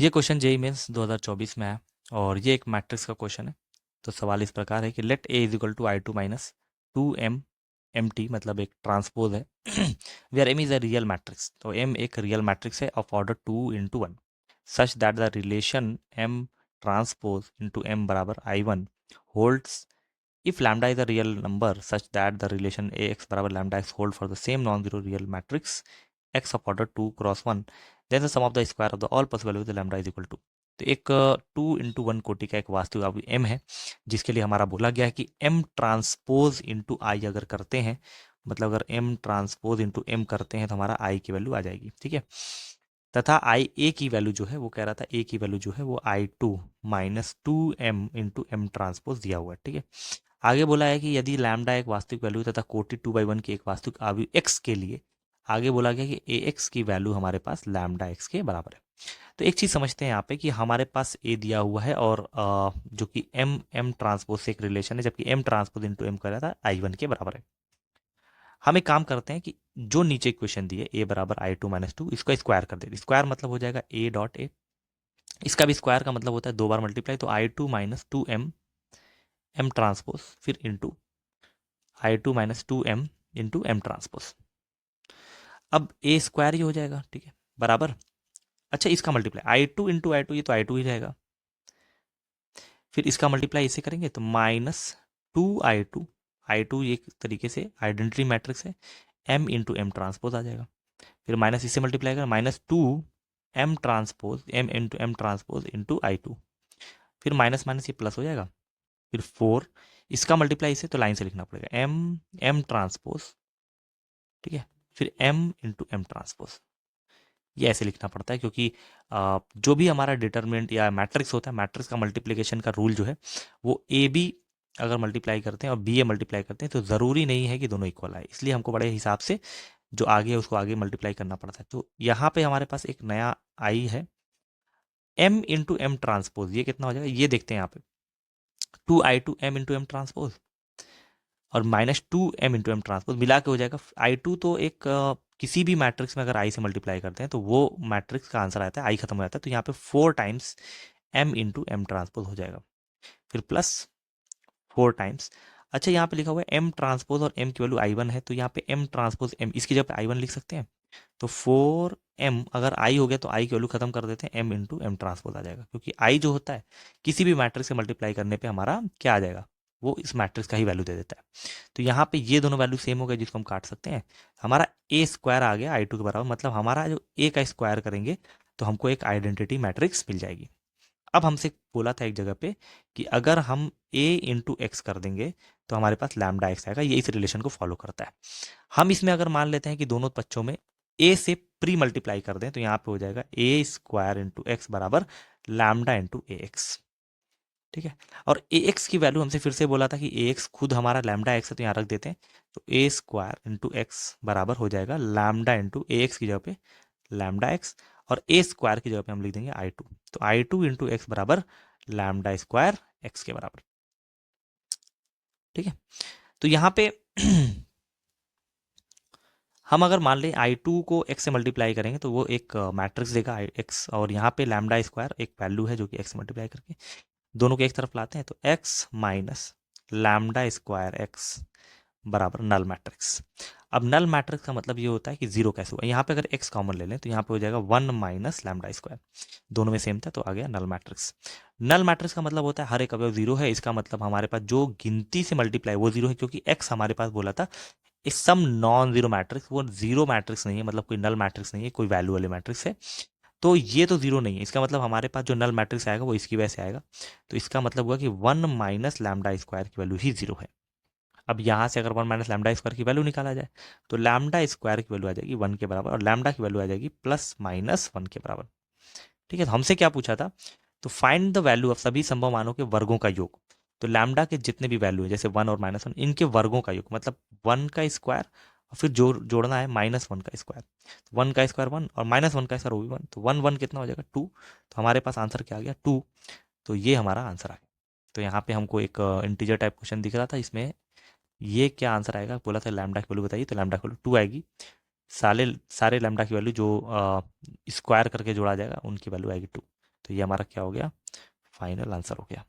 ये question JEE mains 2024 में है और ये एक मैट्रिक्स का क्वेश्चन है। तो सवाल इस प्रकार है कि let A is equal to I two minus two M M T, मतलब एक ट्रांसपोज है where M is a real matrix. तो एम एक रियल मैट्रिक्स है of order 2 into 1 such that the relation M transpose into M बराबर I one holds if lambda is a real number such that the relation ax बराबर lambda x hold for the same non-zero real matrix x of order 2 cross 1, then the sum of the square of the all possible values of the lambda is equal to। तो एक 2 into 1 कोटि का एक वास्तविक अवयव m है, जिसके लिए हमारा बोला गया है कि m ट्रांसपोज इंटू आई अगर करते हैं, मतलब अगर m ट्रांसपोज इंटू m करते हैं तो हमारा i की वैल्यू आ जाएगी। ठीक है, तथा आई ए की वैल्यू जो है वो कह रहा था ए की वैल्यू जो है वो I two minus two M into M transpose दिया हुआ है। ठीक है, आगे बोला है कि यदि लैम्डा एक वास्तविक वैल्यू तथा कोटि 2/1 की एक वास्तविक अवयव x के लिए आगे बोला गया कि ए एक्स की वैल्यू हमारे पास लैम्डा एक्स के बराबर है। तो एक चीज़ समझते हैं यहाँ पे कि हमारे पास ए दिया हुआ है और जो कि एम एम ट्रांसपोज से एक रिलेशन है, जबकि एम ट्रांसपोज इंटू एम कर रहा था आई वन के बराबर है। हम एक काम करते हैं कि जो नीचे इक्वेशन दी है ए बराबर आई टू माइनस टू, इसका स्क्वायर कर देते। स्क्वायर मतलब हो जाएगा ए डॉट ए, इसका भी स्क्वायर का मतलब होता है दो बार मल्टीप्लाई, तो I two minus two M M transpose फिर into I two minus two M into M transpose. अब ए स्क्वायर ही हो जाएगा। ठीक है, बराबर। अच्छा, इसका multiply I two into I two, ये तो आई टू ही रहेगा। फिर इसका मल्टीप्लाई इसे करेंगे तो minus two I two, I two एक तरीके से आइडेंटिटी मैट्रिक्स है, एम इंटू एम ट्रांसपोज आ जाएगा। फिर माइनस इससे मल्टीप्लाई कर minus two M transpose M into M transpose into I two, फिर माइनस माइनस ये प्लस हो जाएगा। फिर फोर, इसका मल्टीप्लाई इसे तो लाइन से लिखना पड़ेगा एम एम ट्रांसपोज। ठीक है, फिर एम इंटू एम ट्रांसपोज, ये ऐसे लिखना पड़ता है क्योंकि जो भी हमारा डिटरमिनेंट या मैट्रिक्स होता है, मैट्रिक्स का मल्टीप्लिकेशन का रूल जो है वो ए बी अगर मल्टीप्लाई करते हैं और बी ए मल्टीप्लाई करते हैं तो ज़रूरी नहीं है कि दोनों इक्वल आए, इसलिए हमको बड़े हिसाब से जो आगे है उसको आगे मल्टीप्लाई करना पड़ता है। तो यहाँ पे हमारे पास एक नया आई है एम इंटू एम ट्रांसपोज, ये कितना हो जाएगा ये देखते हैं यहाँ पे, two I two M into M transpose और minus two M into M transpose मिला के हो जाएगा आई टू। तो एक किसी भी मैट्रिक्स में अगर आई से मल्टीप्लाई करते हैं तो वो मैट्रिक्स का आंसर आता है, आई खत्म हो जाता है, तो यहाँ पे four times M into M transpose हो जाएगा, फिर प्लस फोर टाइम्स। अच्छा, यहाँ पे लिखा हुआ है एम ट्रांसपोज और एम की वैल्यू आई वन है, तो यहाँ पे एम ट्रांसपोज एम इसकी जगह पे आई वन लिख सकते हैं। तो फोर एम अगर आई हो गया तो आई की वैल्यू खत्म कर देते हैं, एम इंटू एम ट्रांसपोज आ जाएगा, क्योंकि आई जो होता है किसी भी मैट्रिक्स से मल्टीप्लाई करने पे हमारा क्या आ जाएगा, वो इस मैट्रिक्स का ही वैल्यू दे देता है। तो यहाँ पे ये दोनों वैल्यू सेम हो गए जिसको हम काट सकते हैं, हमारा ए स्क्वायर आ गया आई टू के बराबर, मतलब हमारा जो ए का स्क्वायर करेंगे तो हमको एक आइडेंटिटी मैट्रिक्स मिल जाएगी। अब हमसे बोला था एक जगह पे कि अगर हम ए इंटू एक्स कर देंगे तो हमारे पास लैम्डा एक्स आएगा, ये इस रिलेशन को फॉलो करता है। हम इसमें अगर मान लेते हैं कि दोनों पक्षों में ए से प्री मल्टीप्लाई कर दें तो यहाँ पे हो जाएगा ए स्क्वायर इंटू एक्स बराबर लैम्डा इंटू ए एक्स। ठीक है, और ए एक्स की वैल्यू हमसे फिर से बोला था कि ए एक्स खुद हमारा लैम्डा एक्स है, तो यहाँ रख देते हैं, तो ए स्क्वायर इंटू एक्स बराबर हो जाएगा लैम्डा इंटू ए एक्स की जगह पे लैम्डा एक्स, और ए स्क्वायर की जगह पे हम लिख देंगे आई टू, तो आई टू इंटू एक्स बराबर लैम्डा स्क्वायर एक्स के बराबर। ठीक है, तो यहाँ पे हम अगर मान लें आई टू को एक्स से मल्टीप्लाई करेंगे तो वो एक मैट्रिक्स देगा आई एक्स, और यहाँ पे लैम्डा स्क्वायर एक वैल्यू है जो कि एक्स मल्टीप्लाई करके दोनों को एक तरफ लाते हैं, तो x minus lambda square x बराबर नल मैट्रिक्स। अब नल मैट्रिक्स का मतलब ये होता है कि जीरो कैसे हुआ, यहाँ पे अगर एक्स कॉमन ले लें तो यहाँ पे हो जाएगा वन माइनस लैम्डा स्क्वायर, दोनों में सेम था तो आ गया नल मैट्रिक्स। नल मैट्रिक्स का मतलब होता है हर एक अवयव जीरो है, इसका मतलब हमारे पास जो गिनती से मल्टीप्लाई वो जीरो है, क्योंकि एक्स हमारे पास बोला था इस सम नॉन जीरो मैट्रिक्स, वो जीरो मैट्रिक्स नहीं है, मतलब कोई नल मैट्रिक्स नहीं है, कोई वैल्यू वाले मैट्रिक्स है, तो ये तो जीरो नहीं है, इसका मतलब हमारे पास जो नल मैट्रिक्स आएगा वो इसकी वजह से आएगा, तो इसका मतलब हुआ कि वन माइनस लैम्डा स्क्वायर की वैल्यू ही जीरो है। अब यहाँ से अगर वन माइनस लैम्डा स्क्वायर की वैल्यू निकाला जाए तो लैम्डा स्क्वायर की वैल्यू आ जाएगी वन के बराबर और लैम्डा की वैल्यू आ जाएगी प्लस माइनस वन के बराबर। ठीक है, तो हमसे क्या पूछा था, तो फाइंड द वैल्यू ऑफ सभी संभव मानों के वर्गों का योग। तो लैम्डा के जितने भी वैल्यू है जैसे वन और माइनस वन, इनके वर्गों का योग, मतलब वन का स्क्वायर और फिर जोड़ना है माइनस वन का स्क्वायर, वन का स्क्वायर वन और माइनस वन का स्क्वायर वो भी वन, तो वन वन कितना हो जाएगा टू, तो हमारे पास आंसर क्या आ गया टू, तो ये हमारा आंसर आ गया। तो यहाँ पे हमको एक इंटीजर टाइप क्वेश्चन दिख रहा था, इसमें ये क्या आंसर आएगा, बोला था लैम्डा की वैल्यू बताइए, तो लैम्डा की वैल्यू टू आएगी, सारे सारे लैम्डा की वैल्यू जो स्क्वायर करके जोड़ा जाएगा उनकी वैल्यू आएगी टू। तो ये हमारा क्या हो गया, फाइनल आंसर हो गया।